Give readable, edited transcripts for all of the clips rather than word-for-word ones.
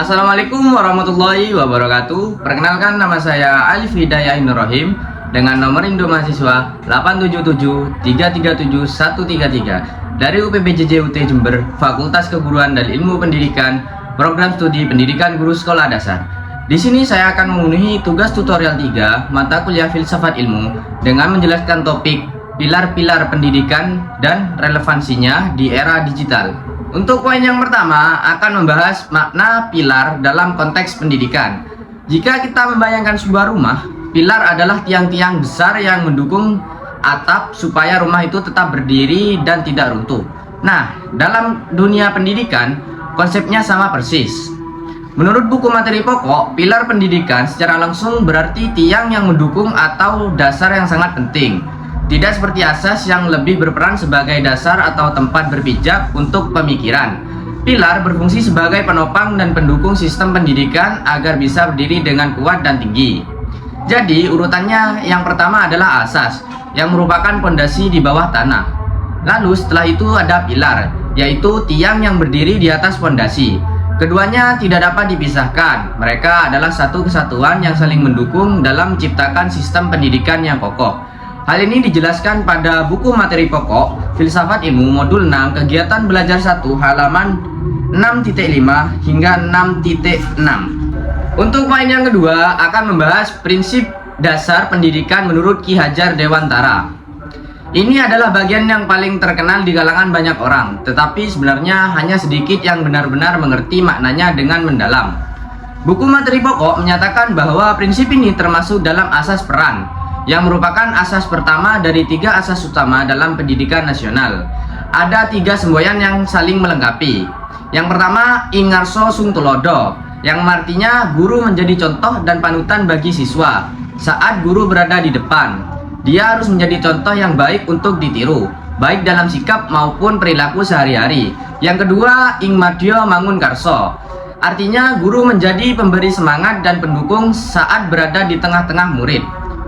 Assalamualaikum warahmatullahi wabarakatuh. Perkenalkan, nama saya Alif Hidayah Nurrohim dengan nomor induk mahasiswa 877337133 dari UPBJJ UT Jember, Fakultas Keguruan dan Ilmu Pendidikan, Program Studi Pendidikan Guru Sekolah Dasar. Di sini saya akan memenuhi tugas tutorial 3 mata kuliah Filsafat Ilmu dengan menjelaskan topik pilar-pilar pendidikan dan relevansinya di era digital. Untuk poin yang pertama akan membahas makna pilar dalam konteks pendidikan. Jika kita membayangkan sebuah rumah, pilar adalah tiang-tiang besar yang mendukung atap supaya rumah itu tetap berdiri dan tidak runtuh. Nah, dalam dunia pendidikan, konsepnya sama persis. Menurut buku materi pokok, pilar pendidikan secara langsung berarti tiang yang mendukung atau dasar yang sangat penting. Tidak seperti asas yang lebih berperan sebagai dasar atau tempat berpijak untuk pemikiran. Pilar berfungsi sebagai penopang dan pendukung sistem pendidikan agar bisa berdiri dengan kuat dan tinggi. Jadi urutannya yang pertama adalah asas, yang merupakan pondasi di bawah tanah. Lalu setelah itu ada pilar, yaitu tiang yang berdiri di atas pondasi. Keduanya tidak dapat dipisahkan. Mereka adalah satu kesatuan yang saling mendukung dalam menciptakan sistem pendidikan yang kokoh. Hal ini dijelaskan pada buku materi pokok Filsafat Ilmu Modul 6 Kegiatan Belajar 1 halaman 6.5 hingga 6.6. Untuk poin yang kedua akan membahas prinsip dasar pendidikan menurut Ki Hajar Dewantara. Ini adalah bagian yang paling terkenal di kalangan banyak orang, tetapi sebenarnya hanya sedikit yang benar-benar mengerti maknanya dengan mendalam. Buku materi pokok menyatakan bahwa prinsip ini termasuk dalam asas peran, yang merupakan asas pertama dari 3 asas utama dalam pendidikan nasional. Ada 3 semboyan yang saling melengkapi. Yang pertama, ingarso sung tulodo, yang artinya guru menjadi contoh dan panutan bagi siswa. Saat guru berada di depan, dia harus menjadi contoh yang baik untuk ditiru, baik dalam sikap maupun perilaku sehari-hari. Yang kedua, ing madya mangun karso, artinya guru menjadi pemberi semangat dan pendukung saat berada di tengah-tengah murid.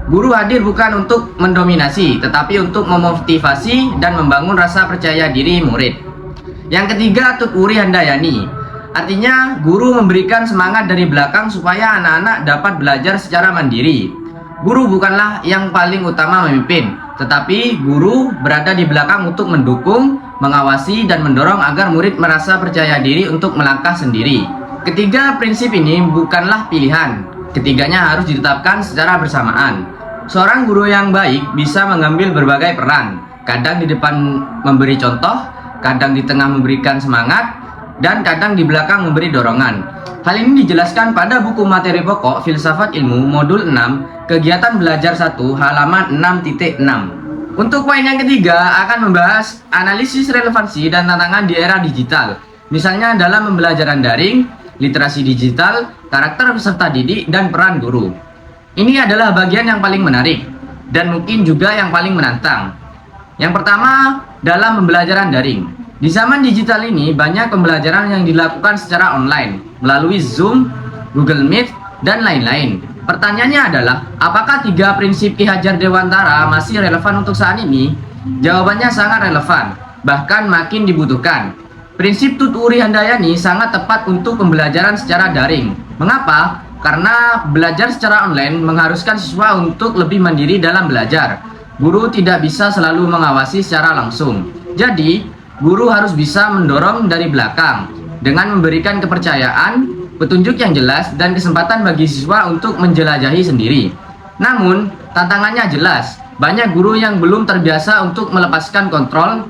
Guru hadir bukan untuk mendominasi, tetapi untuk memotivasi dan membangun rasa percaya diri murid. Yang ketiga, tuturi handayani, artinya guru memberikan semangat dari belakang supaya anak-anak dapat belajar secara mandiri. Guru bukanlah yang paling utama memimpin, tetapi guru berada di belakang untuk mendukung, mengawasi, dan mendorong agar murid merasa percaya diri untuk melangkah sendiri. Ketiga prinsip ini bukanlah pilihan, ketiganya harus ditetapkan secara bersamaan. Seorang guru yang baik bisa mengambil berbagai peran, kadang di depan memberi contoh, kadang di tengah memberikan semangat, dan kadang di belakang memberi dorongan. Hal ini dijelaskan pada buku materi pokok Filsafat Ilmu Modul 6 Kegiatan Belajar 1 halaman 6.6. Untuk poin yang ketiga akan membahas analisis relevansi dan tantangan di era digital, misalnya dalam pembelajaran daring, literasi digital, karakter peserta didik, dan peran guru. Ini adalah bagian yang paling menarik dan mungkin juga yang paling menantang. Yang pertama, dalam pembelajaran daring. Di zaman digital ini banyak pembelajaran yang dilakukan secara online melalui Zoom, Google Meet, dan lain-lain. Pertanyaannya adalah, apakah 3 prinsip Ki Hajar Dewantara masih relevan untuk saat ini? Jawabannya sangat relevan, bahkan makin dibutuhkan. Prinsip tuturi handayani sangat tepat untuk pembelajaran secara daring. Mengapa? Karena belajar secara online mengharuskan siswa untuk lebih mandiri dalam belajar. Guru tidak bisa selalu mengawasi secara langsung. Jadi, guru harus bisa mendorong dari belakang dengan memberikan kepercayaan, petunjuk yang jelas, dan kesempatan bagi siswa untuk menjelajahi sendiri. Namun, tantangannya jelas. Banyak guru yang belum terbiasa untuk melepaskan kontrol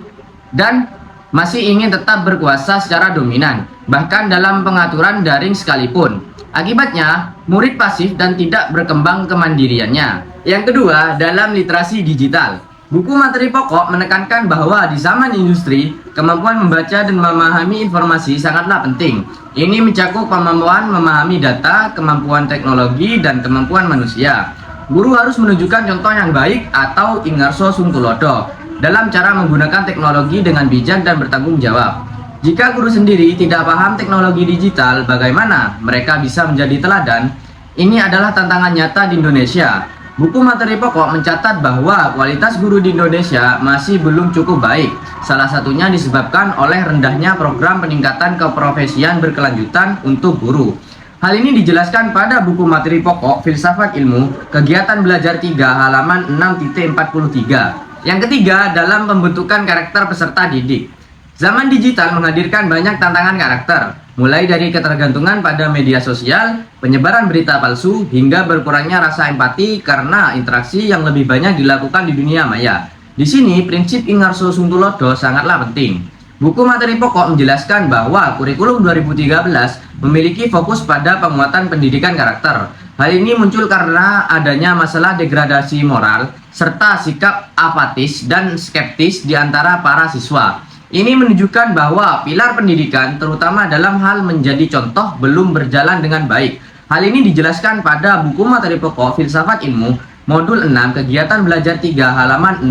dan masih ingin tetap berkuasa secara dominan, bahkan dalam pengaturan daring sekalipun. Akibatnya, murid pasif dan tidak berkembang kemandiriannya. Yang kedua, dalam literasi digital. Buku materi pokok menekankan bahwa di zaman industri, kemampuan membaca dan memahami informasi sangatlah penting. Ini mencakup kemampuan memahami data, kemampuan teknologi, dan kemampuan manusia. Guru harus menunjukkan contoh yang baik atau ingarso sung tulodo dalam cara menggunakan teknologi dengan bijak dan bertanggung jawab. Jika guru sendiri tidak paham teknologi digital, bagaimana mereka bisa menjadi teladan? Ini adalah tantangan nyata di Indonesia. Buku materi pokok mencatat bahwa kualitas guru di Indonesia masih belum cukup baik. Salah satunya disebabkan oleh rendahnya program peningkatan keprofesian berkelanjutan untuk guru. Hal ini dijelaskan pada buku materi pokok Filsafat Ilmu, kegiatan belajar 3 halaman 6.43. Yang ketiga, dalam pembentukan karakter peserta didik. Zaman digital menghadirkan banyak tantangan karakter, mulai dari ketergantungan pada media sosial, penyebaran berita palsu, hingga berkurangnya rasa empati karena interaksi yang lebih banyak dilakukan di dunia maya. Di sini, prinsip Ingarso Suntulodo sangatlah penting. Buku materi pokok menjelaskan bahwa kurikulum 2013 memiliki fokus pada penguatan pendidikan karakter. Hal ini muncul karena adanya masalah degradasi moral, serta sikap apatis dan skeptis di antara para siswa. Ini menunjukkan bahwa pilar pendidikan, terutama dalam hal menjadi contoh, belum berjalan dengan baik. Hal ini dijelaskan pada buku materi pokok Filsafat Ilmu, modul 6, kegiatan belajar 3, halaman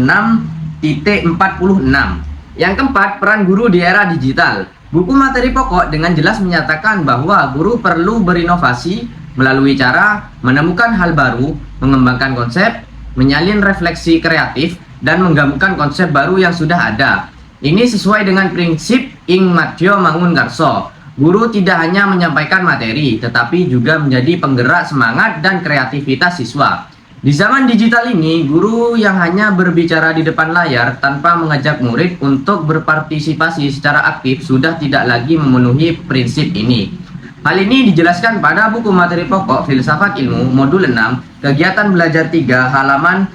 6.46. Yang keempat, peran guru di era digital. Buku materi pokok dengan jelas menyatakan bahwa guru perlu berinovasi melalui cara menemukan hal baru, mengembangkan konsep, menyalin refleksi kreatif, dan menggabungkan konsep baru yang sudah ada. Ini sesuai dengan prinsip Ing Matjo Mangungarso. Guru tidak hanya menyampaikan materi, tetapi juga menjadi penggerak semangat dan kreativitas siswa. Di zaman digital ini, guru yang hanya berbicara di depan layar tanpa mengajak murid untuk berpartisipasi secara aktif sudah tidak lagi memenuhi prinsip ini. Hal ini dijelaskan pada buku materi pokok Filsafat Ilmu, modul 6, kegiatan belajar 3, halaman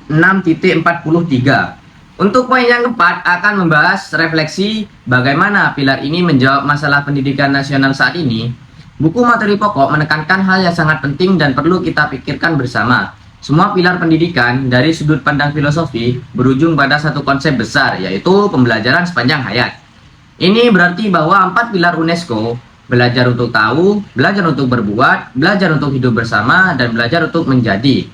6.43. Untuk poin yang keempat akan membahas refleksi bagaimana pilar ini menjawab masalah pendidikan nasional saat ini. Buku materi pokok menekankan hal yang sangat penting dan perlu kita pikirkan bersama. Semua pilar pendidikan dari sudut pandang filosofi berujung pada satu konsep besar, yaitu pembelajaran sepanjang hayat. Ini berarti bahwa 4 pilar UNESCO, belajar untuk tahu, belajar untuk berbuat, belajar untuk hidup bersama, dan belajar untuk menjadi,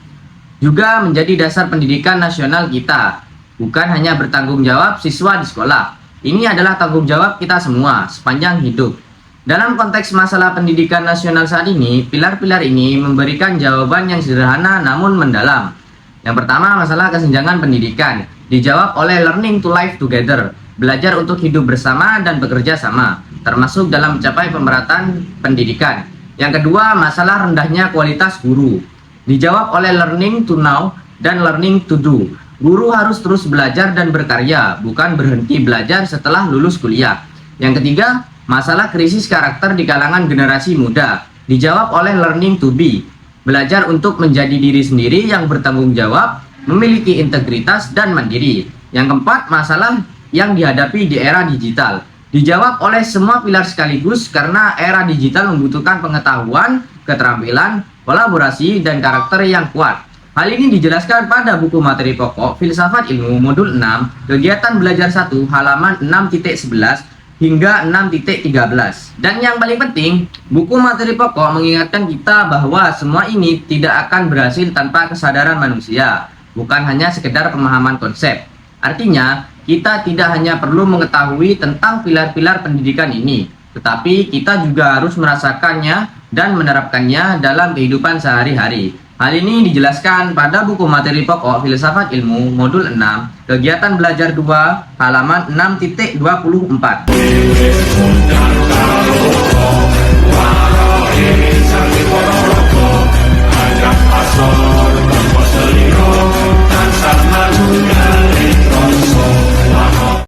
juga menjadi dasar pendidikan nasional kita. Bukan hanya bertanggung jawab siswa di sekolah. Ini adalah tanggung jawab kita semua sepanjang hidup. Dalam konteks masalah pendidikan nasional saat ini, pilar-pilar ini memberikan jawaban yang sederhana namun mendalam. Yang pertama, masalah kesenjangan pendidikan. Dijawab oleh Learning to Live Together, belajar untuk hidup bersama dan bekerja sama, termasuk dalam mencapai pemerataan pendidikan. Yang kedua, masalah rendahnya kualitas guru. Dijawab oleh Learning to Know dan Learning to Do. Guru harus terus belajar dan berkarya, bukan berhenti belajar setelah lulus kuliah. Yang ketiga, masalah krisis karakter di kalangan generasi muda. Dijawab oleh Learning to Be, belajar untuk menjadi diri sendiri yang bertanggung jawab, memiliki integritas dan mandiri. Yang keempat, masalah yang dihadapi di era digital. Dijawab oleh semua pilar sekaligus karena era digital membutuhkan pengetahuan, keterampilan, kolaborasi, dan karakter yang kuat. Hal ini dijelaskan pada buku materi pokok Filsafat Ilmu modul 6, kegiatan belajar 1, halaman 6.11 hingga 6.13. Dan yang paling penting, buku materi pokok mengingatkan kita bahwa semua ini tidak akan berhasil tanpa kesadaran manusia, bukan hanya sekedar pemahaman konsep. Artinya, kita tidak hanya perlu mengetahui tentang pilar-pilar pendidikan ini, tetapi kita juga harus merasakannya dan menerapkannya dalam kehidupan sehari-hari. Hal ini dijelaskan pada buku materi pokok Filsafat Ilmu modul 6, kegiatan belajar 2, halaman 6.24.